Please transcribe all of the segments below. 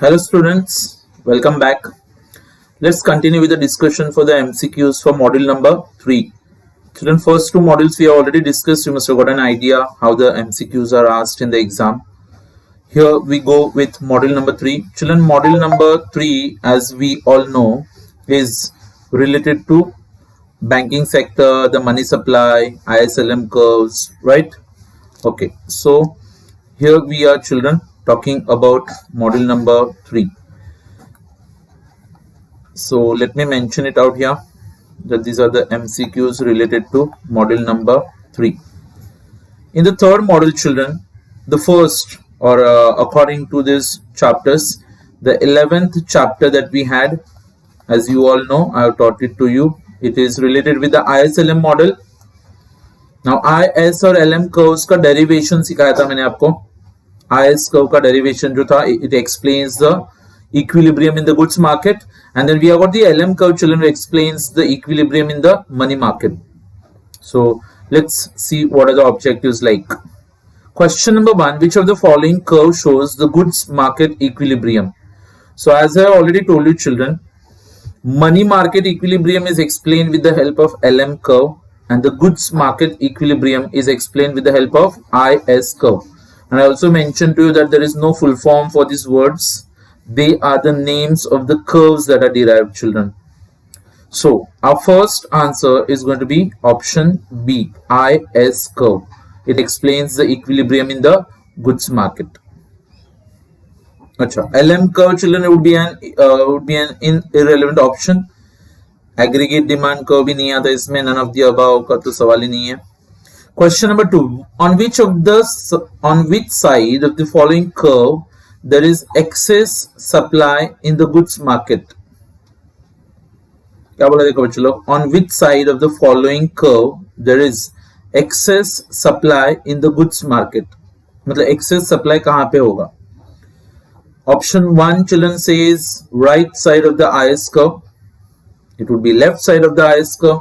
Hello students, welcome back. Let's continue with the discussion for the MCQs for module number 3. Children, first two modules we have already discussed. You must have got an idea how the MCQs are asked in the exam. Here we go with module number 3. Children, module number 3, as we all know, is related to banking sector, the money supply, ISLM curves, right? Okay, so here we are, children, talking about module number 3. So let me mention it out here that these are the MCQs related to module number 3. In the third module, children, the first or according to these chapters, the 11th chapter that we had, as you all know, I have taught it to you. It is related with the ISLM model. Now IS और LM curves का derivation सिखाया था मैंने आपको. IS curve का derivation जो था, it explains the equilibrium in the goods market, and then we have got the LM curve, children, who explains the equilibrium in the money market. So let's see what are the objectives like. Question number 1, which of the following curve shows the goods market equilibrium? So as I already told you, children, money market equilibrium is explained with the help of LM curve, and the goods market equilibrium is explained with the help of IS curve. And I also mentioned to you that there is no full form for these words. They are the names of the curves that are derived, children. So our first answer is going to be option B, IS curve. It explains the equilibrium in the goods market. Achha, LM curve, children, would be an irrelevant option. Aggregate demand curve भी नहीं आता इसमें, none of the above का तो सवाल ही नहीं है. Question number 2, on which side of the following curve there is excess supply in the goods market? क्या बोला देखो बच्चों लोग, on which side of the following curve there is excess supply in the goods market? मतलब excess supply कहाँ पे होगा? Option 1, children, says right side of the IS curve. It would be left side of the IS curve,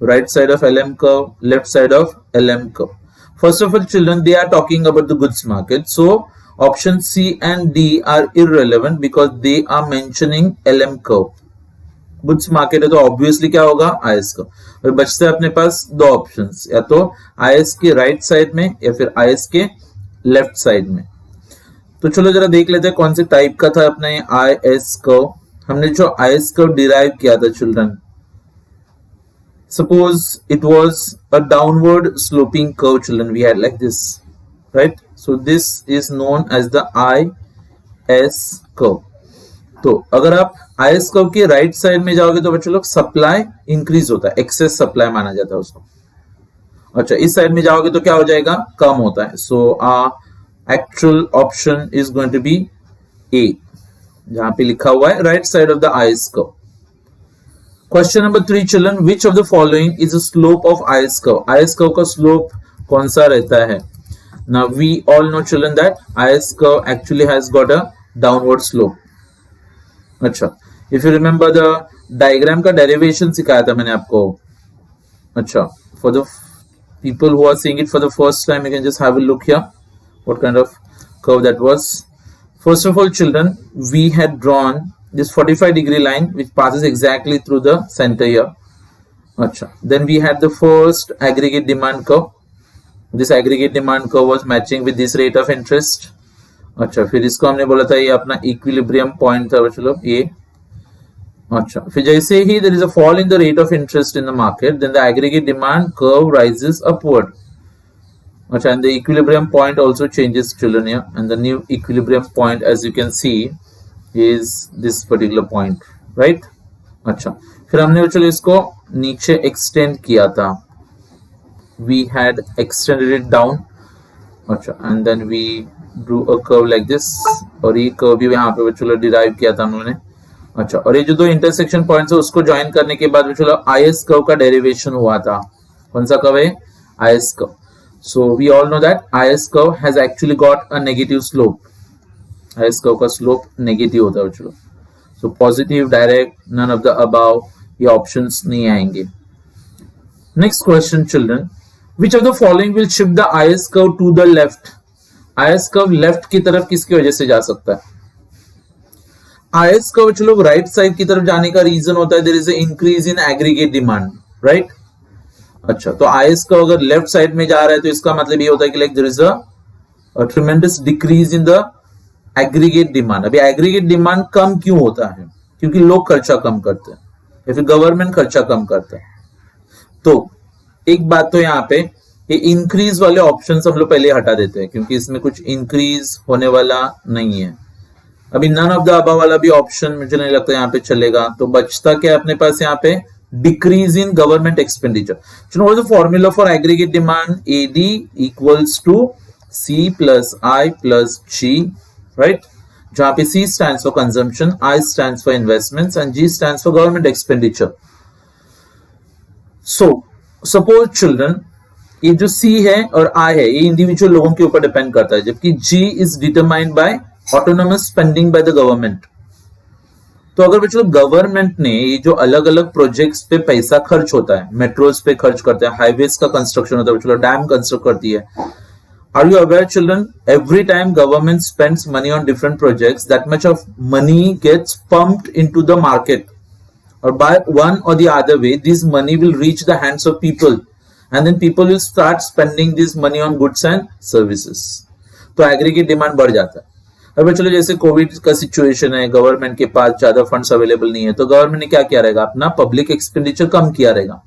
right side of LM curve, left side of LM curve. First of all, children, they are talking about the goods market. So option C and D are irrelevant because they are mentioning LM curve. Goods market है तो obviously क्या होगा, IS curve. और बचते हैं अपने पास दो options, या तो IS के right side में या फिर IS के left side में. तो चलो जरा देख लेते हैं कौन से टाइप का था अपना ये IS कर्व. हमने जो IS कर्व डिराइव किया था, children, suppose it was a downward sloping curve, children, we had like this, right? So this is known as the IS curve. तो अगर आप IS कर्व के राइट साइड में जाओगे तो बच्चों लोग सप्लाई इंक्रीज होता है, एक्सेस सप्लाई माना जाता है उसको. अच्छा, इस साइड में जाओगे तो क्या हो जाएगा, कम होता है. सो actual option is going to be A, जहां पे लिखा हुआ है right side of the IS curve. Question number 3, children, which of the following is the slope of IS curve? IS curve का slope कौन सा रहता है? Now we all know, children, that IS curve actually has got a downward slope. अच्छा, if you remember the diagram का derivation सिखाया था मैंने आपको. अच्छा, for the people who are seeing it for the first time, you can just have a look here what kind of curve that was. First of all, children, we had drawn this 45-degree line which passes exactly through the center here. Achha. Then we had the first aggregate demand curve. This aggregate demand curve was matching with this rate of interest. अच्छा, फिर इसको हमने बोला था ये अपना equilibrium point था चलो ये. अच्छा, फिर जैसे ही there is a fall in the rate of interest in the market, then the aggregate demand curve rises upward. Achha, and the equilibrium point also changes, children, here, and the new equilibrium point, as you can see, is this particular point, right? अच्छा, फिर हमने चलो इसको नीचे extend किया था. We had extended it down. अच्छा, and then we drew a curve like this, और ये curve भी यहाँ पे चलो derive किया था हमने. अच्छा, और ये जो दो intersection points है उसको join करने के बाद चलो IS curve का derivation हुआ था. कौन सा curve है? IS curve. So we all know that IS curve has actually got a negative slope. IS curve का slope negative होता है चलो. So positive, direct, none of the above, ये options नहीं आएंगे. Next question, children, which of the following will shift the IS curve to the left? IS curve left की तरफ किसकी वजह से जा सकता है? आईएस कर्व चलो राइट साइड की तरफ जाने का रीजन होता है there is a increase in aggregate demand, right. अच्छा, तो आईएस कर्व अगर लेफ्ट साइड में जा रहा है तो इसका मतलब ये होता है कि like there is a tremendous decrease in the aggregate demand. अभी एग्रीगेट डिमांड कम क्यों होता है? क्योंकि लोग खर्चा कम करते हैं या फिर गवर्नमेंट खर्चा कम करता है। तो एक बात तो यहाँ पे ये इंक्रीज वाले ऑप्शन हम लोग पहले हटा देते हैं क्योंकि इसमें कुछ इंक्रीज होने वाला नहीं है। अभी नन ऑफ द अबव वाला भी ऑप्शन मुझे नहीं लगता यहाँ पे चलेगा, तो बचता क्या अपने पास यहाँ पे डिक्रीज इन गवर्नमेंट एक्सपेंडिचर। चलो what is the formula for aggregate demand? AD equals to C plus I plus G, right, जहां पे C stands for consumption, I stands for investments and G stands for government expenditure. So suppose children, ये जो C है और I है ये individual लोगों के ऊपर डिपेंड करता है, जबकि G is determined by autonomous spending by the government. तो अगर बच्चों गवर्नमेंट ने ये जो अलग अलग प्रोजेक्ट्स पे पैसा खर्च होता है, मेट्रोज पे खर्च करते हैं, हाईवेज का कंस्ट्रक्शन होता है, बच्चों डैम कंस्ट्रक्ट करती है। Are you aware, children? Every time government spends money on different projects, that much of money gets pumped into the market. Or by one or the other way, this money will reach the hands of people, and then people will start spending this money on goods and services. तो aggregate demand बढ़ जाता है। अब चलो जैसे Covid का situation है, government के पास ज्यादा फंड्स अवेलेबल नहीं है, तो गवर्नमेंट ने क्या किया रहेगा? अपना पब्लिक एक्सपेंडिचर कम किया रहेगा।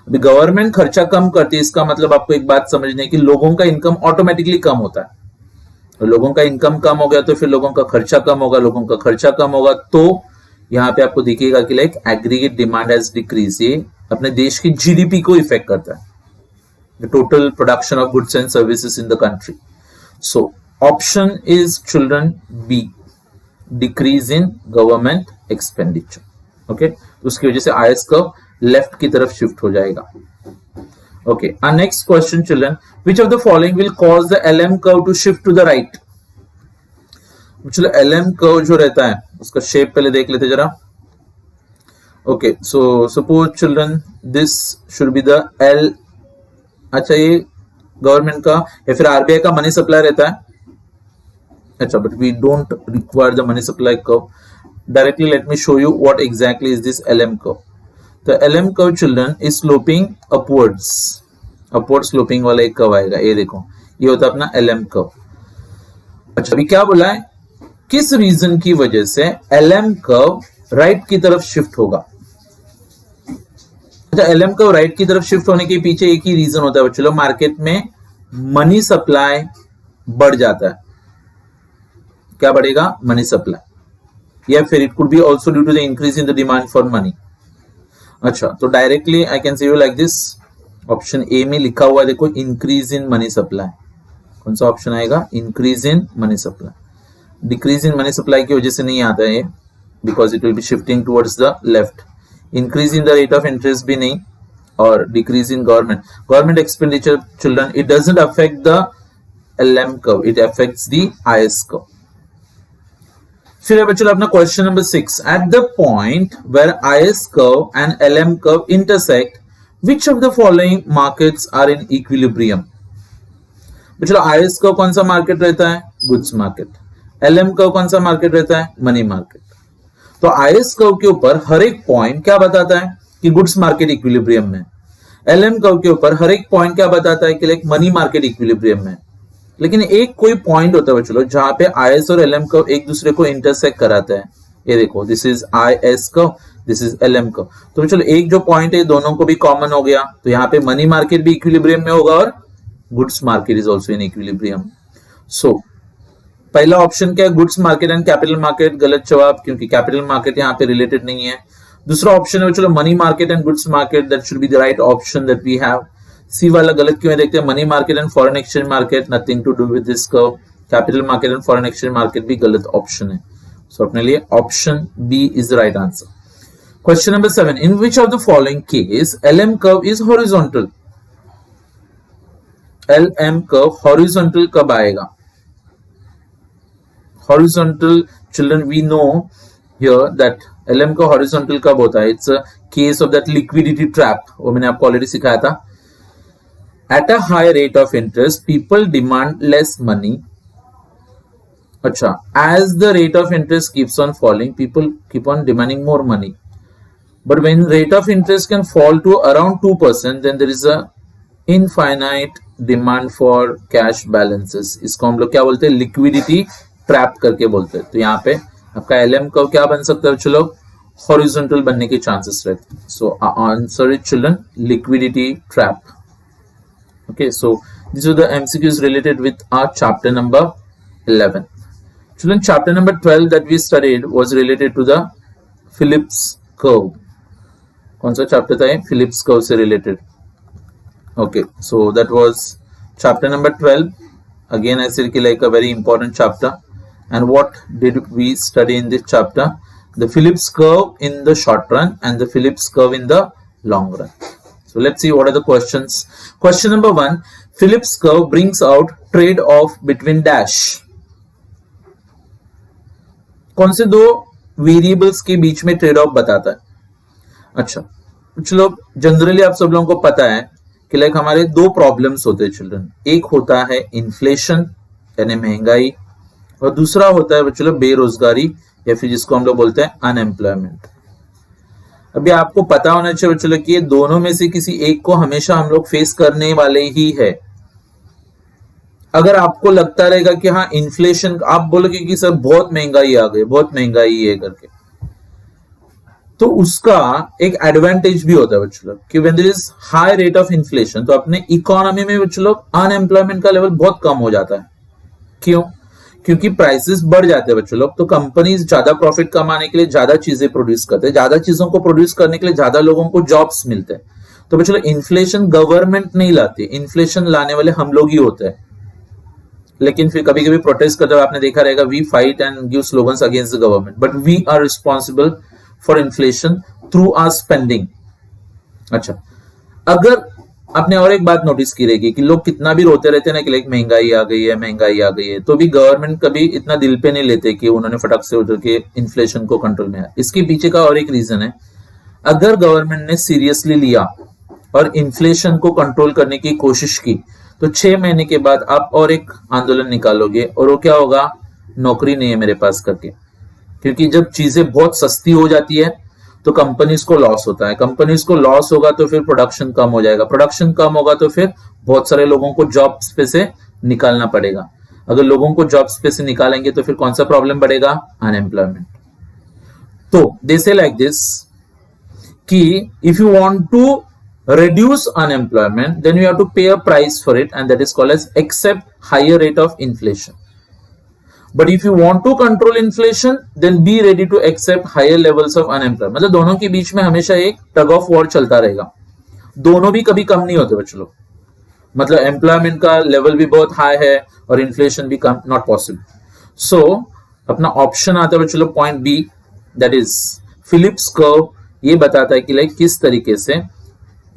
अभी गवर्नमेंट खर्चा कम करती है, इसका मतलब आपको एक बात समझने की, लोगों का इनकम ऑटोमेटिकली कम होता है। तो लोगों का इनकम कम हो गया तो फिर लोगों का खर्चा कम होगा, लोगों का खर्चा कम होगा तो यहाँ पे आपको दिखेगा कि like aggregate demand has decrease. ये अपने देश की जीडीपी को इफेक्ट करता है, the total production of goods and services in the country. So option is children B, decrease in government expenditure. Okay, तो उसकी वजह से आईएस कर्व लेफ्ट की तरफ शिफ्ट हो जाएगा। Okay, our next question children, which of the following will cause the LM curve to shift to the right? चलो LM curve जो रहता है उसका शेप पहले देख लेते जरा। Okay, so suppose children this should be the L। अच्छा, ये गवर्नमेंट का या फिर आरबीआई का मनी सप्लाई रहता है। अच्छा, but we don't require the money supply curve directly. Let me show you what exactly is this LM curve. तो LM curve children is sloping upwards, upward sloping वाला एक कर्व आएगा। ये देखो, ये होता है अपना LM कर्व। अच्छा, अभी क्या बोला है, किस रीजन की वजह से LM कर्व राइट की तरफ शिफ्ट होगा? अच्छा, LM कर्व राइट की तरफ शिफ्ट होने के पीछे एक ही रीजन होता है बच्चों, मार्केट में मनी सप्लाई बढ़ जाता है। क्या बढ़ेगा? मनी सप्लाई, या फिर it could be also due to the increase in the demand for money. अच्छा, तो directly I can say you like this, option A में लिखा हुआ है देखो, इंक्रीज इन मनी सप्लाई। कौन सा ऑप्शन आएगा? Increase in money supply. Decrease in money supply की वजह से नहीं आता है, because it will be shifting towards the left. Increase in the rate of interest भी नहीं, और decrease in government expenditure children, it doesn't affect the LM curve, it affects the IS curve. फिर है बच्चों अपना question number 6, at the point where IS curve and LM curve intersect, which of the following markets are in equilibrium? बच्चों IS curve कौन सा market रहता है? Goods market. LM curve कौन सा मार्केट रहता है? Money market. तो IS कर्व के ऊपर हर एक पॉइंट क्या बताता है कि गुड्स मार्केट इक्विलिब्रियम में। LM कर्व के ऊपर हर एक पॉइंट क्या बताता है कि लाइक मनी मार्केट इक्विलिब्रियम में। लेकिन एक कोई पॉइंट होता है बच्चों जहां पे IS और LM कर्व एक दूसरे को इंटरसेक्ट कराता है। ये देखो, this is IS curve, this is LM curve. तो चलो एक जो पॉइंट है दोनों को भी कॉमन हो गया, तो यहाँ पे मनी मार्केट भी इक्विलिब्रियम में होगा और goods market is also in equilibrium. So पहला ऑप्शन क्या है? Goods market and capital market. गलत जवाब, क्योंकि कैपिटल मार्केट यहाँ पे रिलेटेड नहीं है। दूसरा ऑप्शन है चलो money market and goods market, that should be the right option that we have. C वाला गलत क्यों है देखते हैं, money market and foreign exchange market, nothing to do with this curve. Capital market and foreign exchange market भी गलत option है। So अपने लिए option B is the right answer. Question number 7. In which of the following case LM curve is horizontal? LM curve horizontal कब आएगा? Horizontal, children, we know here that LM का horizontal कब होता है? It's a case of that liquidity trap. वो मैंने आपको already सिखाया था। At a high rate of interest, people demand less money अच्छा, as the rate of interest keeps on falling, people keep on demanding more money. But when rate of interest can fall to around 2%, then there is a infinite demand for cash balances. इसको हम लोग क्या बोलते हैं, liquidity trap करके बोलते हैं. तो यहाँ पे आपका LM का क्या बन सकता है चलो, हॉरिजॉन्टल बनने के चांसेस रहते हैं. So answer is children liquidity trap. Okay, so these are the MCQs related with our chapter number 11. Children, chapter number 12 that we studied was related to the Phillips curve. कौन सा chapter था ये? Phillips curve से related. Okay, so that was chapter number 12. Again, I said like a very important chapter. And what did we study in this chapter? The Phillips curve in the short run and the Phillips curve in the long run. So let's see what are the questions. Question number 1. Phillips curve brings out trade-off between dash. कौन से दो variables के बीच में trade off बताता है? अच्छा, कुछ लोग जनरली आप सब लोगों को पता है कि लाइक हमारे दो प्रॉब्लम्स होते हैं चिल्ड्रन. एक होता है इन्फ्लेशन यानी महंगाई, और दूसरा होता है बच्चों बेरोजगारी या फिर जिसको हम लोग बोलते हैं अनएम्प्लॉयमेंट. अभी आपको पता होना चाहिए बच्चों कि ये दोनों में से किसी एक को हमेशा हम लोग फेस करने वाले ही है. अगर आपको लगता रहेगा कि हाँ इन्फ्लेशन, आप बोलोगे कि सर बहुत महंगाई आ गई, बहुत महंगाई है करके, तो उसका एक एडवांटेज भी होता है बच्चों लोग कि when there is high rate of inflation, तो अपने इकोनॉमी में बच्चों लोग अनएम्प्लॉयमेंट का लेवल बहुत कम हो जाता है. क्यों? क्योंकि प्राइसेस बढ़ जाते हैं बच्चों लोग, तो कंपनीज ज्यादा प्रॉफिट कमाने के लिए ज्यादा चीजें प्रोड्यूस करते हैं, ज्यादा चीजों को प्रोड्यूस करने के लिए ज्यादा लोगों को जॉब्स मिलते हैं. तो बच्चों लोग इन्फ्लेशन गवर्नमेंट नहीं लाती, इन्फ्लेशन लाने वाले हम लोग ही होते हैं. लेकिन फिर कभी कभी प्रोटेस्ट करते हुए आपने देखा रहेगा, we fight and give slogans against the government, but we are responsible for inflation through our spending. अच्छा, अगर आपने और एक बात नोटिस की रहेगी कि लोग कितना भी रोते रहते हैं ना कि लाइक महंगाई आ गई है, महंगाई आ गई है, तो भी गवर्नमेंट कभी इतना दिल पे नहीं लेते कि उन्होंने फटक से उतर के इन्फ्लेशन को कंट्रोल में आया. इसके पीछे का और एक रीजन है, अगर गवर्नमेंट ने सीरियसली लिया और इन्फ्लेशन को कंट्रोल करने की कोशिश की, तो 6 महीने के बाद आप और एक आंदोलन निकालोगे, और वो क्या होगा, नौकरी नहीं है मेरे पास करके. क्योंकि जब चीजें बहुत सस्ती हो जाती है तो कंपनीज को लॉस होता है, कंपनीज को लॉस होगा तो फिर प्रोडक्शन कम हो जाएगा, प्रोडक्शन कम होगा तो फिर बहुत सारे लोगों को जॉब्स पे से निकालना पड़ेगा. अगर लोगों को जॉब्स पे से निकालेंगे तो फिर कौन सा प्रॉब्लम बढ़ेगा, अनएम्प्लॉयमेंट. तो दे से लाइक दिस कि if you want to reduce unemployment, then you have to pay a price for it, and that is called as accept higher rate of inflation. But if you want to control inflation, then be ready to accept higher levels of unemployment. मतलब दोनों के बीच में हमेशा एक tug of war चलता रहेगा, दोनों भी कभी कम नहीं होते बच्चों लोग. मतलब एम्प्लॉयमेंट का लेवल भी बहुत हाई है और इन्फ्लेशन भी कम, नॉट पॉसिबल. सो अपना ऑप्शन आता है बच्चों लोग point B, that is Phillips curve. ये बताता है कि लाइक किस तरीके से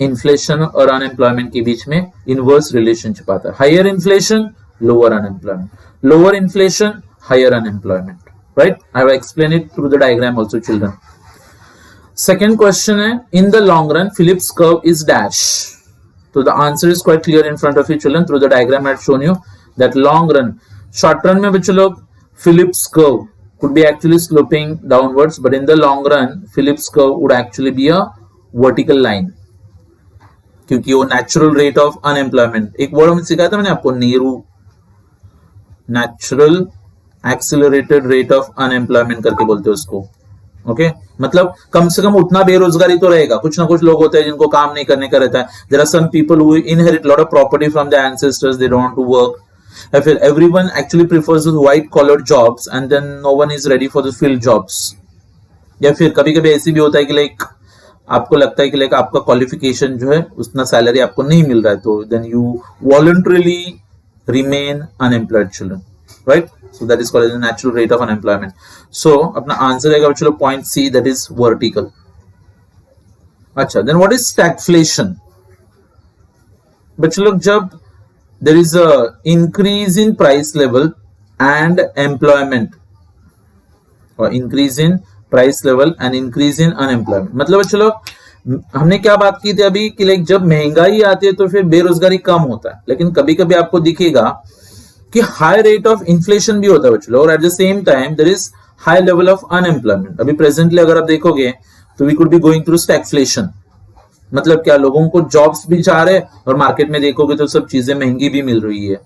इन्फ्लेशन और अनएम्प्लॉयमेंट के बीच में इनवर्स रिलेशनशिप आता है. Higher inflation, lower unemployment, lower inflation, higher unemployment. Right, I have explain it through the diagram also children. Second question है, in the long run Phillips curve is dash. तो the answer is quite clear in front of you children through the diagram I have shown you that long run, short run में बच्चों लोग Phillips curve could be actually sloping downwards, but in the long run Phillips curve would actually be a vertical line, क्योंकि वो natural rate of unemployment, एक word में सिखाया था मैंने आपको, Nehru, natural accelerated rate of unemployment करके बोलते हैं उसको. ओके, मतलब कम से कम उतना बेरोजगारी तो रहेगा. कुछ ना कुछ लोग होते हैं जिनको काम नहीं करने का रहता है. There are some people who inherit lot of property from the ancestors, they don't want to work. या फिर everyone actually prefers white collar jobs and then no one is ready for the field jobs. या फिर कभी कभी ऐसी भी होता है कि लाइक आपको लगता है कि लाइक आपका क्वालिफिकेशन जो है उतना सैलरी आपको नहीं मिल रहा है, तो then you voluntarily remain unemployed children. Right, so that is called as natural rate of unemployment. So अपना आंसर रहेगा बच्चों point C, that is vertical. अच्छा, देन व्हाट इज स्टैगफ्लेशन? बच्चों लोग जब there is a increase in price level and employment, or increase in price level and increase in unemployment. मतलब चलो हमने क्या बात की थी अभी कि लाइक जब महंगाई आती है तो फिर बेरोजगारी कम होता है, लेकिन कभी कभी आपको दिखेगा कि हाई रेट ऑफ इन्फ्लेशन भी होता है बच्चों, और at the same time there is high level of unemployment. अभी प्रेजेंटली अगर आप देखोगे तो we could be going through stagflation. मतलब क्या, लोगों को जॉब्स भी चाह रहे हैं और मार्केट में देखोगे तो सब चीजें महंगी भी मिल रही है,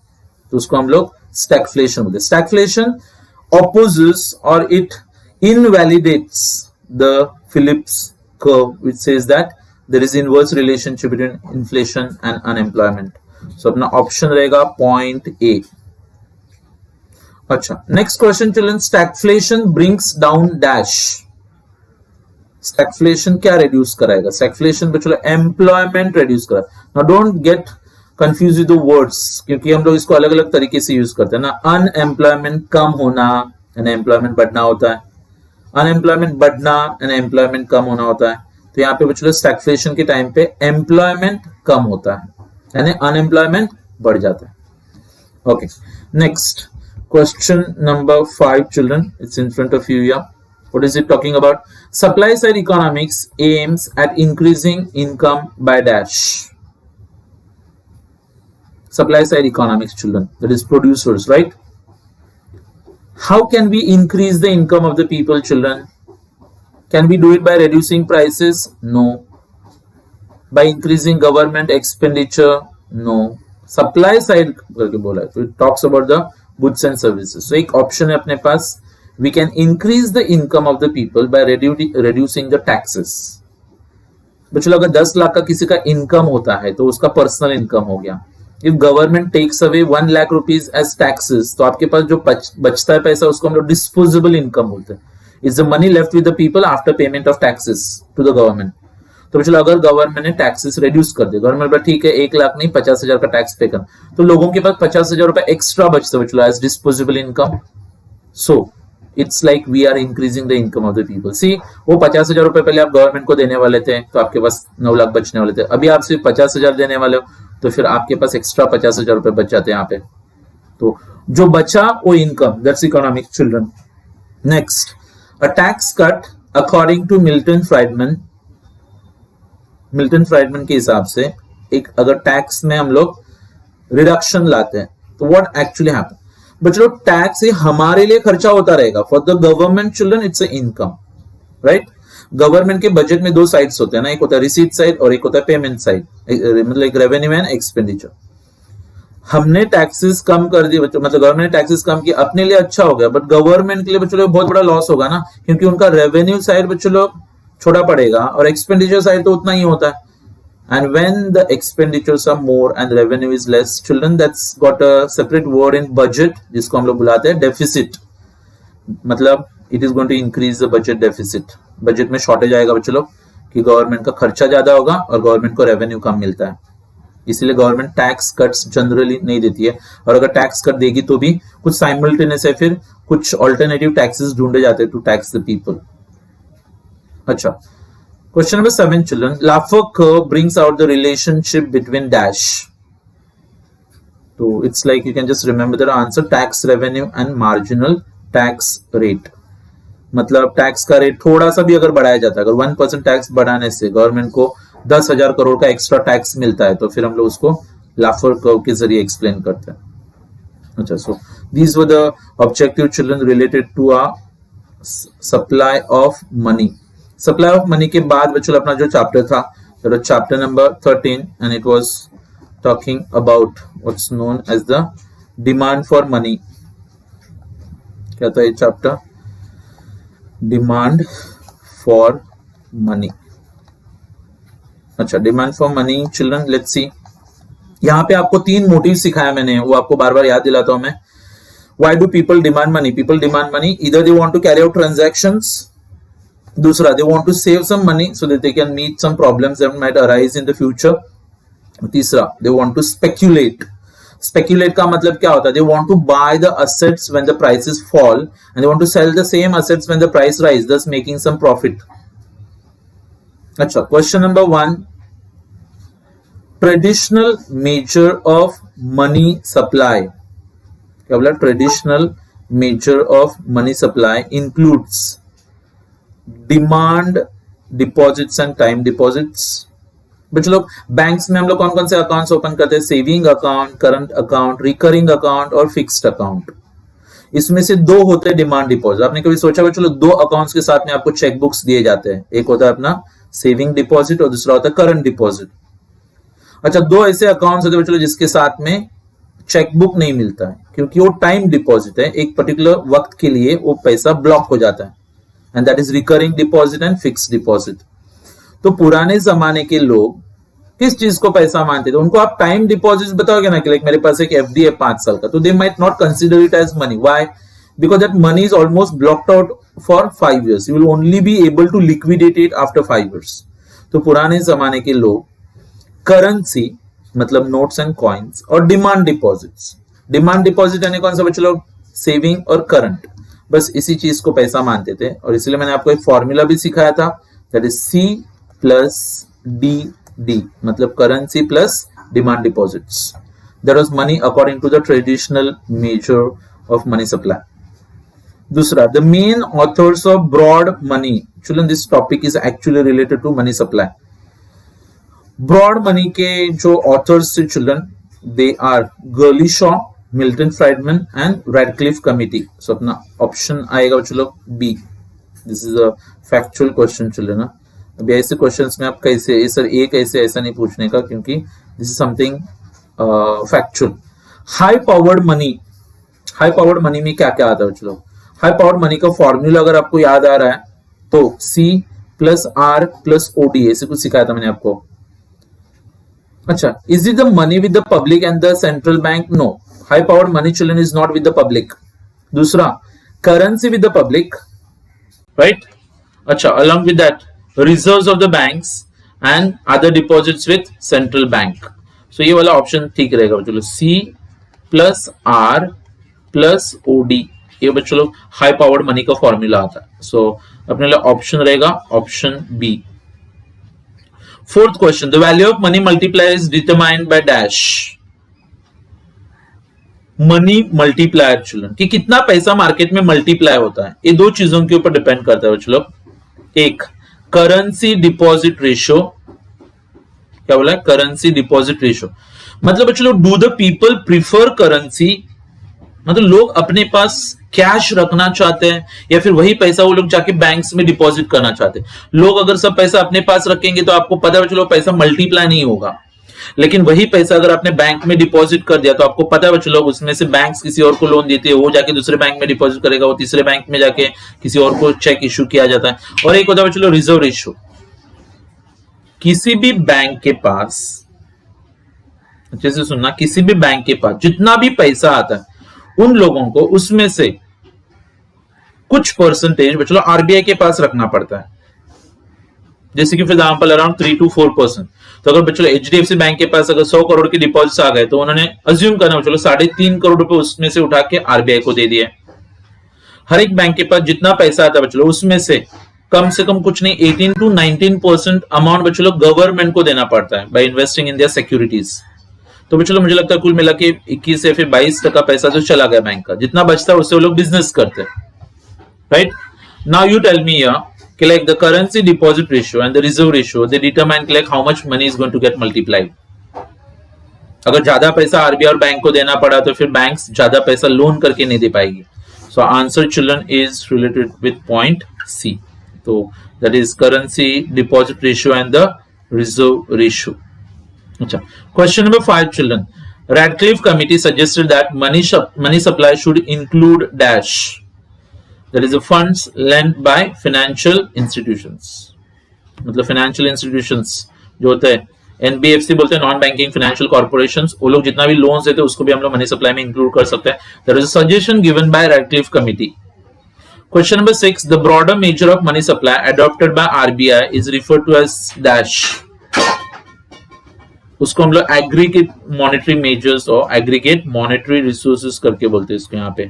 तो उसको हम लोग स्टैगफ्लेशन बोलते हैं। Stagflation opposes or it invalidates the Phillips curve, which says that there is inverse relationship between inflation and unemployment. So अपना ऑप्शन रहेगा पॉइंट ए। अच्छा, next question children, stagflation brings down dash. Stagflation क्या reduce कराएगा? Stagflation बच्चों employment reduce कराएगा। Now don't get confuse with the words, क्योंकि हम लोग इसको अलग अलग तरीके से यूज करते हैं ना। अनएम्प्लॉयमेंट कम होना एंड एम्प्लॉयमेंट बढ़ना होता है, अनएम्प्लॉयमेंट बढ़ना एंड एम्प्लॉयमेंट कम होना होता है। तो यहाँ पे बच्चों स्टैगफ्लेशन के टाइम पे एम्प्लॉयमेंट कम होता है यानी अनएम्प्लॉयमेंट बढ़ जाता है। Okay, next question number 5 children, it's in front of you. या what is it talking about? Supply side economics aims at increasing income by dash. Supply side economics children, that is producers, right? How can we increase the income of the people children? Can we do it by reducing prices? No. By increasing government expenditure? No. Supply side करके बोला है, तो it talks about the goods and services. So एक option है अपने पास, we can increase the income of the people by reducing the taxes. बच्चों अगर 10 लाख का किसी का इनकम होता है तो उसका पर्सनल इनकम हो गया। If government takes away 1 lakh rupees as taxes, तो आपके पास जो बचता है पैसा उसको हम लोग डिस्पोजेबल इनकम बोलते हैं। Is the money left with the people after payment of taxes to the government. तो बच्चों अगर गवर्नमेंट ने टैक्सेस रिड्यूस कर दिया, गवर्नमेंट पर ठीक है 1 लाख नहीं 50,000 का टैक्स पे कर, तो लोगों के पास 50,000 रुपए एक्स्ट्रा बचता है बच्चों as disposable income. So it's like we are increasing the income of the people. See, वो 50,000 रुपए पहले आप गवर्नमेंट को देने वाले थे तो आपके पास 9 लाख बचने वाले थे, अभी आप सिर्फ 50,000 देने वाले हो तो फिर आपके पास एक्स्ट्रा 50,000 रुपए बच जाते हैं यहाँ पे। तो जो बचा वो income, that's economic children. Next, a tax cut according to Milton Friedman. Milton Friedman के हिसाब से एक अगर टैक्स में हम लोग रिडक्शन लाते हैं तो व्हाट एक्चुअली हैपन? बच्चों टैक्स हमारे लिए खर्चा होता रहेगा, for the government children it's income, right? Government के बजट में 2 साइड्स होते हैं ना, एक होता है रिसीट साइड और एक होता है पेमेंट साइड, मतलब एक रेवेन्यू एंड एक्सपेंडिचर। हमने टैक्सेस कम कर दिए बच्चों, मतलब गवर्नमेंट ने टैक्सेस कम किया, अपने लिए अच्छा हो गया, बट गवर्नमेंट के लिए बच्चों बहुत बड़ा लॉस होगा ना, क्योंकि उनका रेवेन्यू साइड बच्चों छोटा पड़ेगा और एक्सपेंडिचर साइड तो उतना ही होता है। And when the expenditures are more and revenue is less, children, that's got a separate word in budget, जिसको हम लोग बुलाते हैं deficit. मतलब it is going to increase the budget deficit. Budget में शॉर्टेज आएगा बच्चों लोग कि गवर्नमेंट का खर्चा ज्यादा होगा और गवर्नमेंट को रेवेन्यू कम मिलता है, इसीलिए गवर्नमेंट टैक्स कट्स जनरली नहीं देती है, और अगर टैक्स कट देगी तो भी कुछ साइमल्टेनियस है, फिर कुछ ऑल्टरनेटिव टैक्सेस ढूंढे जाते हैं टू टैक्स द पीपल। अच्छा, question number 7 children, Laffer curve brings out the relationship between dash. So it's like you can just remember the answer, tax revenue and marginal tax rate. मतलब tax का rate थोड़ा सा भी अगर बढ़ाया जाता है, अगर 1% टैक्स बढ़ाने से गवर्नमेंट को 10,000 करोड़ का एक्स्ट्रा टैक्स मिलता है, तो फिर हम लोग उसको लाफर कर्व के जरिए एक्सप्लेन करते हैं। अच्छा, so these were the objective children related to a supply of money. Supply of money के बाद बच्चों अपना जो चैप्टर था, chapter number 13, and it was talking about what's known as the demand for money. क्या था ये चैप्टर? Demand for money. अच्छा, demand for money children, let's see. यहाँ पे आपको 3 मोटिव सिखाया मैंने, वो आपको बार बार याद दिलाता हूं मैं। Why do people demand money? People demand money either they want to carry out transactions, दूसरा they want to save some money so that they can meet some problems that might arise in the future, तीसरा they want to speculate. Speculate का मतलब क्या होता है? They want to buy the assets when the prices fall and they want to sell the same assets when the price rise, thus making some profit. अच्छा, question number 1, traditional measure of money supply. क्या बोला? Traditional measure of money supply includes demand deposits and time deposits, बच्चे लोग banks में हम लोग कौन कौन से अकाउंट्स ओपन करते हैं? Saving account, current account, recurring account और फिक्स्ड अकाउंट। इसमें से दो होते हैं डिमांड डिपॉजिट। आपने कभी सोचा बच्चों लोग, दो अकाउंट्स के साथ में आपको चेक बुक्स दिए जाते हैं, एक होता है अपना सेविंग डिपॉजिट और दूसरा होता है करंट डिपॉजिट। अच्छा, दो ऐसे अकाउंट्स होते हैं बच्चों जिसके साथ में चेकबुक नहीं मिलता है, क्योंकि वो टाइम डिपॉजिट है, एक पर्टिकुलर वक्त के लिए वो पैसा ब्लॉक हो जाता है, and that is recurring deposit and fixed deposit. तो पुराने जमाने के लोग किस चीज को पैसा मानते थे? उनको आप टाइम डिपॉजिट बताओगे ना कि लाइक मेरे पास एक एफडी है 5 साल का, तो they might not consider it as money. Why? Because that money is almost blocked out for 5 years. You will only be able to liquidate it after 5 years. तो पुराने जमाने के लोग करेंसी मतलब नोट्स एंड कॉइन्स और demand deposits, demand deposit यानी कौन सा बच्चे लोग? सेविंग और करंट, बस इसी चीज को पैसा मानते थे। और इसलिए मैंने आपको एक फॉर्मूला भी सिखाया था, that is C plus D, मतलब currency plus demand deposits. That was money according to the traditional measure of money supply. दूसरा, the main authors of broad money. Children, this topic is actually related to money supply. Broad money के जो authors थे children, they are Gurley Shaw, Milton Friedman and Radcliffe committee. So अपना option आएगा बच्चों लोग B. This is a factual question children. अभी ऐसे questions में आप कैसे सर एक ऐसे ऐसा नहीं पूछने का, क्योंकि this is something factual. High powered money, high powered money में क्या क्या आता है बच्चों लोग? हाई पावर्ड मनी का फॉर्मूला अगर आपको याद आ रहा है तो C plus R plus OD, ऐसे कुछ सिखाया था मैंने आपको। अच्छा, is it the money with the public and the central bank? No, high powered money children is not with the public. दूसरा, currency with the public, right? अच्छा, along with that reserves of the banks and other deposits with central bank. So ये वाला option ठीक रहेगा बच्चों लोग, C plus R plus OD। ये बच्चों लोग हाई पावर्ड मनी का फॉर्मूला आता है। सो अपने लिए ऑप्शन रहेगा option B. Fourth question, the value of money multiply is determined by dash. Money multiplier children, कि कितना पैसा मार्केट में मल्टीप्लाई होता है, ये दो चीजों के ऊपर डिपेंड करता है बच्चों लोग। एक, करेंसी डिपॉजिट रेशियो। क्या बोला? करेंसी डिपॉजिट रेशियो मतलब बच्चों लोग, do the people prefer currency, मतलब लोग अपने पास कैश रखना चाहते हैं या फिर वही पैसा वो लोग जाके बैंक्स में डिपॉजिट करना चाहते हैं। लोग अगर सब पैसा अपने पास रखेंगे तो आपको पता है बच्चों लोग, पैसा मल्टीप्लाई नहीं होगा। लेकिन वही पैसा अगर आपने बैंक में डिपॉजिट कर दिया तो आपको पता है बच्चों लोग, उसमें से बैंक्स किसी और को लोन देते हैं, वो जाके दूसरे बैंक में डिपॉजिट करेगा, वो तीसरे बैंक में जाके किसी और को चेक इश्यू किया जाता है। और एक होता है बच्चों लोग रिजर्व रेशियो। किसी भी बैंक के पास, अच्छे से सुनना, किसी भी बैंक के पास जितना भी पैसा आता है उन लोगों को उसमें से कुछ परसेंटेज बच्चों लोग आरबीआई के पास रखना पड़ता है। जैसे कि फॉर एग्जांपल अराउंड 3 to 4%। तो अगर बच्चों एचडीएफसी बैंक के पास अगर 100 करोड़ के डिपॉजिट्स आ गए तो उन्होंने अज्यूम करना बच्चों 3.5 करोड़ रुपए उसमें से उठा के आरबीआई को दे दिए। हर एक बैंक के पास जितना पैसा आता है बच्चों उसमें से कम कुछ नहीं 18 to 19% अमाउंट बच्चों लोग गवर्नमेंट को देना पड़ता है by investing in their securities. तो बच्चों मुझे लगता है कुल मिला के 21 या फिर 22% पैसा जो चला गया बैंक का, जितना बचता है उससे वो लोग बिजनेस करते हैं, right? Now you tell me कि like the currency deposit ratio and the reserve ratio they determine like how much money is going to get multiplied. अगर ज्यादा पैसा आरबीआई और बैंक को देना पड़ा तो फिर बैंक्स ज्यादा पैसा लोन करके नहीं दे पाएगी। So answer children is related with point C. तो that is currency deposit ratio and the reserve ratio. अच्छा, question number 5 children, Radcliffe committee suggested that money supply should include dash. That is the funds lent by financial institutions. मतलब financial institutions जो होते हैं NBFC बोलते हैं, non banking financial corporations, वो लोग जितना भी लोन्स देते हैं उसको भी हम लोग मनी सप्लाई में इंक्लूड कर सकते हैं। There is a suggestion given by Radcliffe committee. Question number 6, the broader measure of money supply adopted by RBI is referred to as dash. उसको हम लोग एग्रीगेट मॉनेटरी मेजर्स और एग्रीगेट मॉनेटरी रिसोर्सेज करके बोलते हैं इसको यहाँ पे।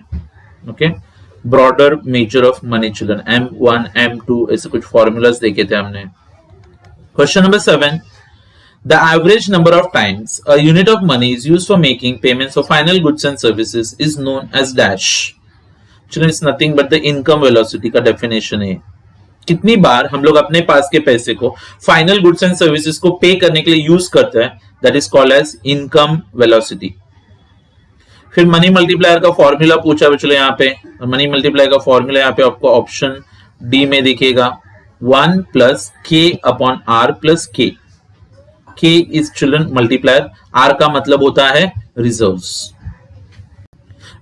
Okay, broader measure of money children, M1 M2 ऐसे कुछ फॉर्मूलाज देखे थे हमने। Question number 7, the average number of times a unit of money is used for making payments of final goods and services is known as dash. Children, it's nothing but the income velocity का definition है। कितनी बार हम लोग अपने पास के पैसे को final goods and services को पे करने के लिए यूज करते हैं, that is called as income velocity. फिर मनी मल्टीप्लायर का फॉर्मूला पूछा बच्चों यहाँ पे, और मनी मल्टीप्लायर का फॉर्मूला यहाँ पे आपको ऑप्शन डी में दिखेगा, 1 प्लस के अपॉन आर प्लस के। के इज चिल्ड्रन मल्टीप्लायर, आर का मतलब होता है reserves.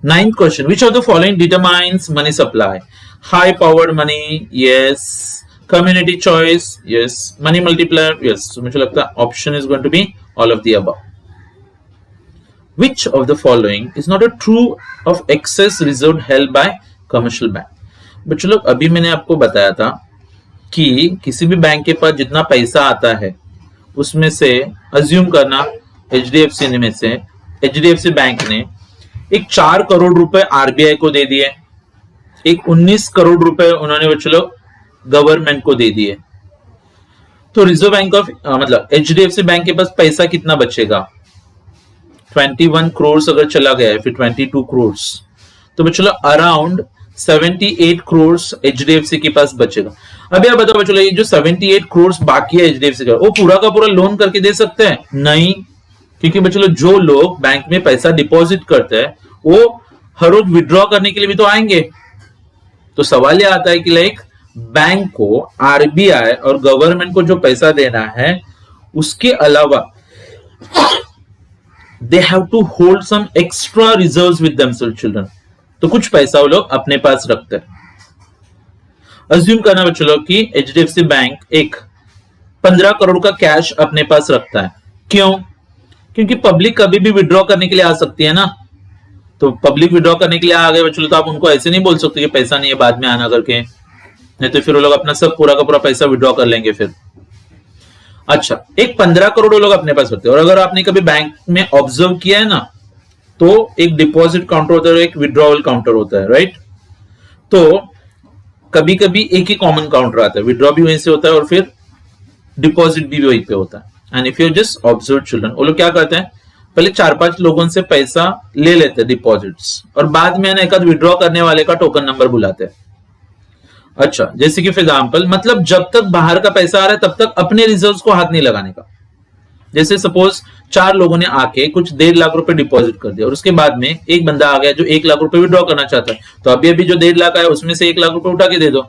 9th question, which of the following determines money supply? High powered money, yes. Community choice, yes. Money multiplier, yes. मुझे लगता है option is going to be all of the above. Which of the following is not a true of excess reserve held by commercial bank? बच्चों लोग अभी मैंने आपको बताया था कि किसी भी बैंक के पास जितना पैसा आता है उसमें से अज्यूम करना HDFC में से HDFC बैंक ने एक 4 करोड़ रुपए RBI को दे दिए, एक 19 करोड़ रुपए उन्होंने बच्चों लोग गवर्नमेंट को दे दिए। तो रिजर्व बैंक ऑफ मतलब HDFC बैंक के पास पैसा कितना बचेगा? 21 करोड़ अगर चला गया है, फिर 22 करोड़, तो बच्चों अराउंड 78 करोड़ HDFC के पास बचेगा। अभी आप बताओ बच्चों, ये जो 78 करोड़ बाकी है HDFC का, वो पूरा का पूरा लोन करके दे सकते हैं? नहीं, क्योंकि बच्चों जो लोग बैंक में पैसा डिपॉजिट करते हैं वो हर रोज विड्रॉ करने के लिए भी तो आएंगे। तो सवाल यह आता है कि लाइक बैंक को RBI और गवर्नमेंट को जो पैसा देना है उसके अलावा they have to hold some extra reserves with themselves children, तो कुछ पैसा वो लोग अपने पास रखते हैं। अज्यूम करना बच्चों लोग कि HDFC बैंक एक 15 करोड़ का कैश अपने पास रखता है। क्यों? क्योंकि पब्लिक कभी भी विड्रॉ करने के लिए आ सकती है ना। तो पब्लिक विड्रॉ करने के लिए आ गए बच्चों, तो आप उनको ऐसे नहीं बोल सकते कि पैसा नहीं है बाद में आना करके, नहीं तो फिर वो लोग अपना सब पूरा का पूरा पैसा विड्रॉ कर लेंगे फिर। अच्छा, एक 15 करोड़ लोग अपने पास रखते हैं। और अगर आपने कभी बैंक में ऑब्जर्व किया है ना, तो एक डिपॉजिट काउंटर होता है, एक विड्रॉवल काउंटर होता है, राइट? तो कभी कभी एक ही कॉमन काउंटर आता है, विड्रॉ भी वहीं से होता है और फिर डिपॉजिट भी वहीं पे होता है। And if you just observe children, वो लोग क्या करते हैं, पहले 4-5 लोगों से पैसा ले लेते हैं डिपॉजिट्स, और बाद में एक आध विड्रॉ करने वाले का टोकन नंबर बुलाते हैं। अच्छा, जैसे कि फॉर एग्जांपल, मतलब जब तक बाहर का पैसा आ रहा है तब तक अपने रिजर्व्स को हाथ नहीं लगाने का। जैसे सपोज 4 लोगों ने आके कुछ 1.5 लाख रुपए डिपॉजिट कर दिया, और उसके बाद में एक बंदा आ गया जो 1 लाख रुपए विड्रॉ करना चाहता है, तो अभी अभी जो 1.5 लाख आया उसमें से 1 लाख रुपए उठा के दे दो।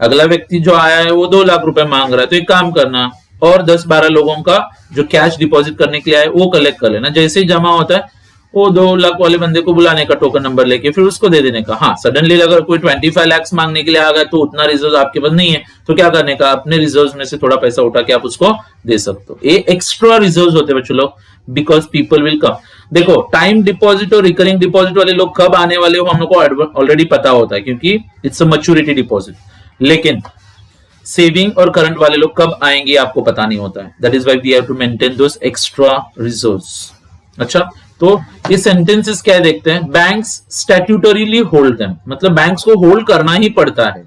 अगला व्यक्ति जो आया है वो 2 लाख रुपए मांग रहा है, तो एक काम करना और 10-12 लोगों का जो कैश डिपॉजिट करने के लिए आए वो कलेक्ट कर लेना। जैसे ही जमा होता है वो 2 लाख वाले बंदे को बुलाने का, टोकन नंबर लेके फिर उसको दे देने का। हाँ, सडनली अगर कोई 25 लाख मांगने के लिए आ गया तो उतना रिजर्व आपके पास नहीं है, तो क्या करने का, अपने रिजर्व में से थोड़ा पैसा उठा के आप उसको दे सकते हो। ये एक्स्ट्रा रिजर्व होते हैं बच्चों लोग, बिकॉज पीपल विल कम। देखो, टाइम डिपॉजिट और रिकरिंग डिपॉजिट वाले लोग कब आने वाले हो हम लोग को ऑलरेडी पता होता है, क्योंकि इट्स अ मैच्योरिटी डिपॉजिट। लेकिन सेविंग और करंट वाले लोग कब आएंगे आपको पता नहीं होता है। That is why we have to maintain those extra reserves. अच्छा, तो ये सेंटेंसेस क्या देखते हैं, बैंक्स स्टैट्यूटरीली होल्ड देम, मतलब बैंक्स को होल्ड करना ही पड़ता है।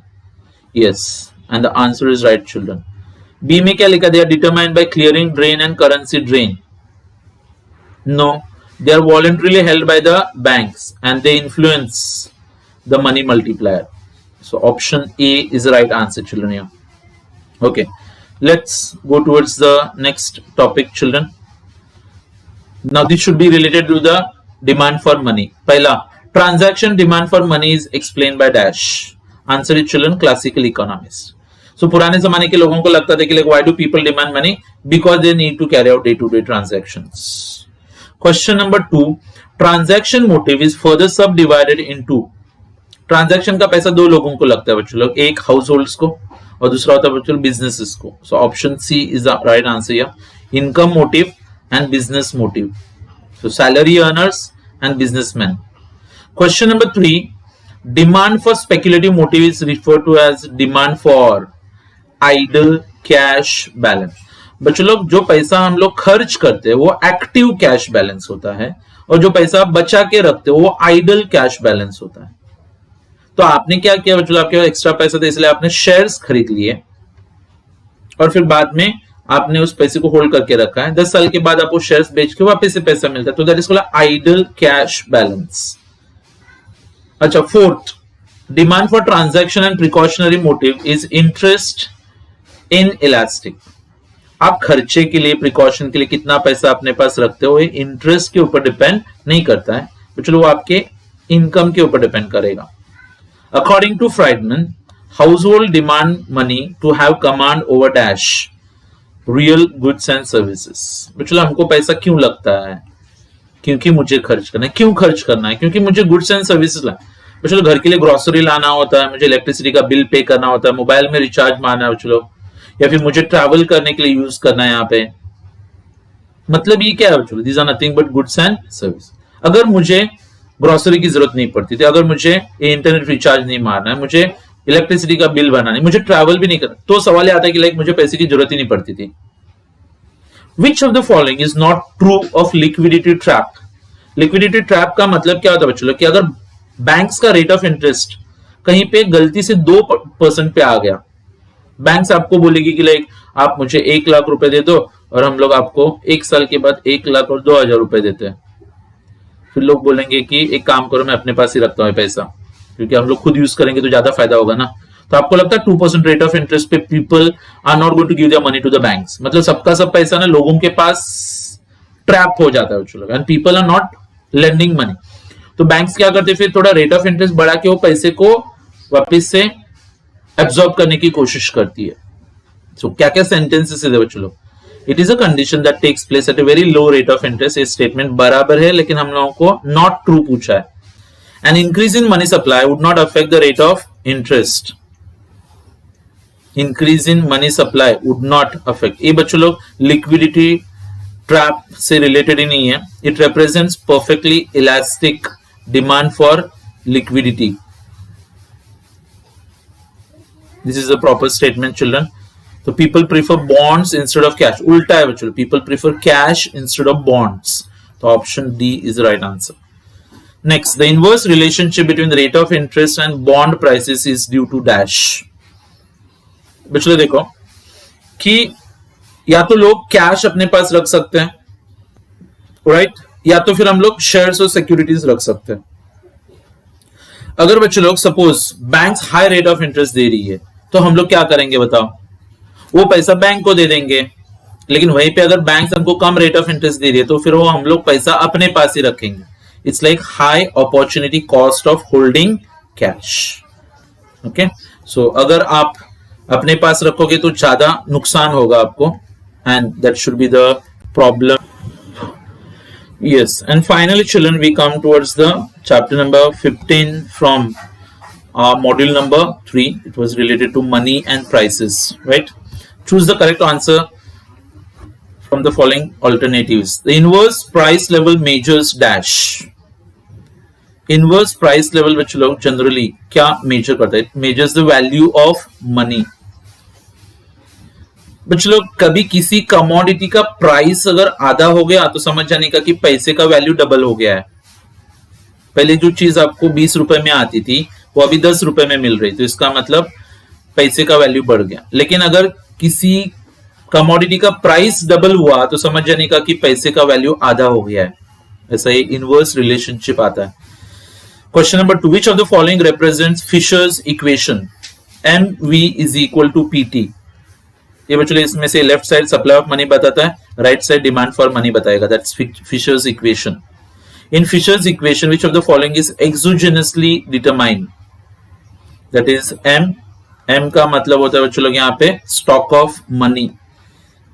Yes, and the answer is right children. B में क्या लिखा, they are determined by clearing drain and currency drain. No, they are voluntarily held by the banks and they influence the money multiplier. So option A is the right answer children here. Okay, let's go towards the next topic children. Now this should be related to the demand for money. Pehla, transaction demand for money is explained by dash. Answer is children classical economist. So पुराने जमाने के लोगों को लगता था कि like why do people demand money? Because they need to carry out day-to-day transactions. Question number 2, transaction motive is further subdivided into. Transaction का पैसा 2 लोगों को लगता है बच्चों लोग, एक हाउस होल्ड्स को और दूसरा होता है बच्चों बिजनेसेस को। So option C is the right answer here, income motive and business motive. So salary earners and businessman. Question number 3, demand for speculative motive is referred to as demand for idle cash balance. बच्चों लोग, जो पैसा हम लोग खर्च करते हैं वो एक्टिव कैश बैलेंस होता है, और जो पैसा बचा के रखते हो वो आइडल कैश बैलेंस होता है। तो आपने क्या किया बच्चों, आपके पास एक्स्ट्रा पैसा था इसलिए आपने शेयर्स खरीद लिए और फिर बाद में आपने उस पैसे को होल्ड करके रखा है। 10 साल के बाद आपको शेयर्स बेच के वापस से पैसा मिलता है, तो that is called idle cash balance. अच्छा, 4th, demand for transaction and precautionary motive is interest inelastic. आप खर्चे के लिए, प्रिकॉशन के लिए कितना पैसा अपने पास रखते हो, ये इंटरेस्ट के ऊपर डिपेंड नहीं करता है, तो चलो वो आपके इनकम के ऊपर डिपेंड करेगा। According to Friedman, household demand money to have command over dash real goods and services. तो चलो हमको पैसा क्यों लगता है, क्योंकि मुझे खर्च करना है। क्यों खर्च करना है? क्योंकि मुझे गुड्स एंड सर्विसेज लाना है। तो चलो घर के लिए ग्रोसरी लाना होता है, मुझे इलेक्ट्रिसिटी का बिल पे करना होता है, मोबाइल में रिचार्ज मारना है, चलो, या फिर मुझे ट्रैवल करने के लिए यूज करना है यहाँ पे। मतलब ये क्या है? चलो, these are nothing but goods and service. अगर मुझे ग्रोसरी की जरूरत नहीं पड़ती थी, अगर मुझे इंटरनेट रिचार्ज नहीं मारना है, मुझे इलेक्ट्रिसिटी का बिल भरना नहीं, मुझे ट्रैवल भी नहीं करना, तो सवाल ये आता है कि लाइक मुझे पैसे की जरूरत ही नहीं पड़ती थी। Which of the following is not true of liquidity trap? Liquidity trap का मतलब क्या होता है बच्चों? कि अगर बैंक्स का रेट ऑफ इंटरेस्ट कहीं पे गलती से 2% पे आ गया, बैंक्स आपको बोलेगी कि लाइक आप मुझे 1 लाख रुपए दे दो और हम लोग आपको 1 साल के बाद 1 लाख और 2,000 रुपए देते हैं। फिर लोग बोलेंगे कि एक काम करो, मैं अपने पास ही रखता हूँ पैसा, क्योंकि हम लोग खुद यूज करेंगे तो ज्यादा फायदा होगा ना। तो आपको लगता है 2% रेट ऑफ इंटरेस्ट पे people are not going to give their money to the banks. मतलब सबका सब पैसा ना लोगों के पास ट्रैप हो जाता है and people are not lending money. तो बैंक्स क्या करते हैं, फिर थोड़ा रेट ऑफ इंटरेस्ट बढ़ा के वो पैसे को वापस से एब्जॉर्ब करने की कोशिश करती है। सो क्या क्या सेंटेंसेस है बच्चों लोग? It is a condition that takes place at a very low rate of interest. ये स्टेटमेंट बराबर है, लेकिन हम लोगों को नॉट ट्रू पूछा है। An increase in money supply would not affect the rate of interest. Increase in money supply would not affect, ये बच्चों लोग लिक्विडिटी ट्रैप से रिलेटेड ही नहीं है। It represents perfectly elastic demand for liquidity. This is a proper statement, children. So people prefer bonds instead of cash. उल्टा है बच्चों, people prefer cash instead of bonds. So option D is the right answer. Next, the inverse relationship between the rate of interest and bond prices is due to dash. बच्चों देखो कि या तो लोग cash अपने पास रख सकते हैं, राइट, या तो फिर हम लोग शेयर्स और सिक्योरिटीज रख सकते हैं। अगर बच्चों लोग suppose banks high rate of interest दे रही है, तो हम लोग क्या करेंगे बताओ? वो पैसा बैंक को दे देंगे। लेकिन वहीं पे अगर बैंक हमको कम रेट ऑफ इंटरेस्ट दे रही है, तो फिर वो हम लोग पैसा अपने पास ही रखेंगे। It's like high opportunity cost of holding cash. Okay, so अगर आप अपने पास रखोगे तो ज्यादा नुकसान होगा आपको, and that should be the problem. Yes, and finally, children, we come towards the chapter number 15 from module number 3. It was related to money and prices, right? Choose the correct answer from the following alternatives. The inverse price level measures dash. Inverse price level which लोग generally क्या measure करता है? It measures the value of money. बच्चों लोग कभी किसी commodity का price अगर आधा हो गया तो समझ जाने का कि पैसे का वैल्यू डबल हो गया है। पहले जो चीज आपको 20 रुपए में आती थी वो अभी 10 रुपए में मिल रही, तो इसका मतलब पैसे का वैल्यू बढ़ गया। लेकिन अगर किसी कमोडिटी का प्राइस डबल हुआ तो समझ जाने का कि पैसे का वैल्यू आधा हो गया है। ऐसा ये इनवर्स रिलेशनशिप आता है। Question number 2, which of the following represents Fisher's equation? MV is equal to PT। ये बच्चों इसमें से left side supply of money बताता है, right side demand for money बताएगा। That's Fisher's equation. In Fisher's equation which of the following is exogenously determined? That is M का मतलब होता है बच्चों लोग यहाँ पे स्टॉक ऑफ मनी।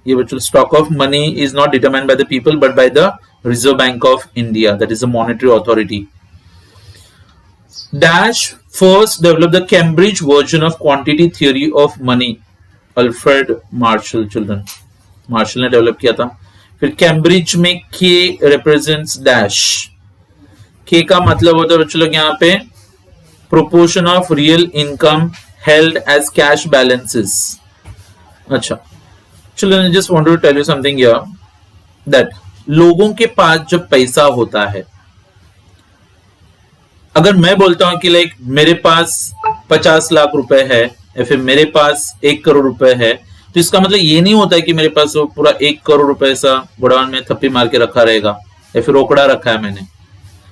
ये बच्चों stock of money is not determined by the people but by the reserve bank of India, that is the monetary authority. Dash first develop the Cambridge version of quantity theory of money? Alfred Marshall. Children, Marshall ने develop किया था। फिर Cambridge में K represents dash. K का मतलब होता है बच्चों लोग यहाँ पे proportion of real income held as cash balances. अच्छा children, I just want to tell you something here that लोगों के पास जब पैसा होता है, अगर मैं बोलता हूं कि लाइक मेरे पास 50 लाख रुपए है या फिर मेरे पास 1 करोड़ रुपए है, तो इसका मतलब ये नहीं होता है कि मेरे पास वो पूरा 1 करोड़ रुपए सा गोडाउन में थप्पी मार के रखा रहेगा या फिर रोकड़ा रखा है मैंने।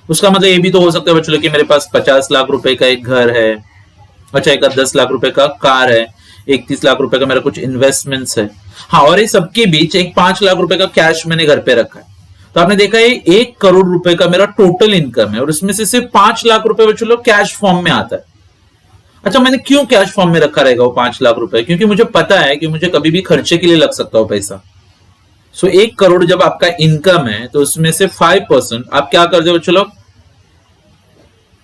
उसका मतलब ये भी तो हो सकता है बच्चों कि मेरे पास 50 लाख रुपए का एक घर है अच्छा, एक 10 लाख रुपए का कार है, एक 30 लाख रुपए का मेरा कुछ इन्वेस्टमेंट्स है, हाँ, और इस सबके बीच एक 5 लाख रुपए का कैश मैंने घर पे रखा है। तो आपने देखा है 1 करोड़ रुपए का मेरा टोटल इनकम है और उसमें से सिर्फ 5 लाख रुपए बच्चों लोग कैश फॉर्म में आता है। अच्छा, मैंने क्यों कैश फॉर्म में रखा रहेगा वो 5 लाख रुपए? क्योंकि मुझे पता है कि मुझे कभी भी खर्चे के लिए लग सकता हो पैसा। सो 1 करोड़ जब आपका इनकम है तो उसमें से 5% आप क्या करते हो बच्चों लोग?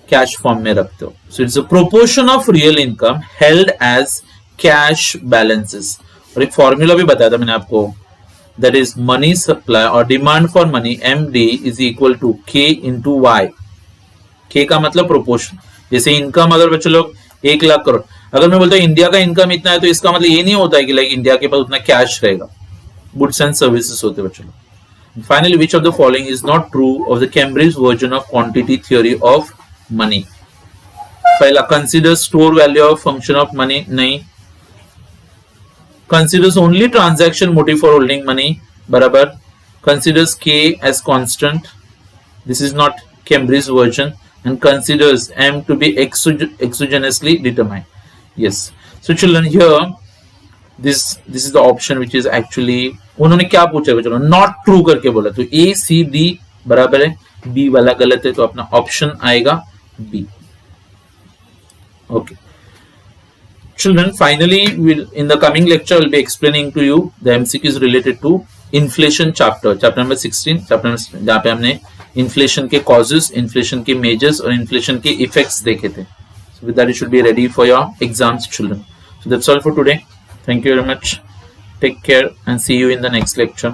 कैश फॉर्म में रखते हो। So it's a proportion of real income held as cash balances. और एक फॉर्मूला भी बताया था मैंने आपको, दैट इज मनी सप्लाई और demand for money MD is equal to K into Y। K का मतलब प्रोपोर्शन। जैसे इनकम अगर बच्चों लोग 1 लाख करोड़, अगर मैं बोलता हूँ इंडिया का इनकम इतना है, तो इसका मतलब ये नहीं होता है कि लाइक इंडिया के पास उतना कैश रहेगा। गुड्स एंड सर्विसेज होते बच्चों लोग। Finally, which of the following is not true of the Cambridge version of quantity theory of money? पहला, consider store value of function of money, नहीं। Considers only transaction motive for holding money, बराबर। Considers K as constant, this is not Cambridge version, and considers M to be exogenously determined. Yes. So children, here this is the option which is actually, उन्होंने क्या पूछा है? चलो not true करके बोला, तो A C D बराबर है, B वाला गलत है, तो अपना ऑप्शन आएगा B. Okay. Children, finally, in the coming lecture, I will be explaining to you the MCQs related to inflation chapter number 16, जहाँ पे हमने इन्फ्लेशन के कॉजेस, इन्फ्लेशन के मेजर्स और इन्फ्लेशन के इफेक्ट्स देखे थे। So with that, you should be ready for your exams, children. So that's all for today. Thank you very much. Take care and see you in the next lecture.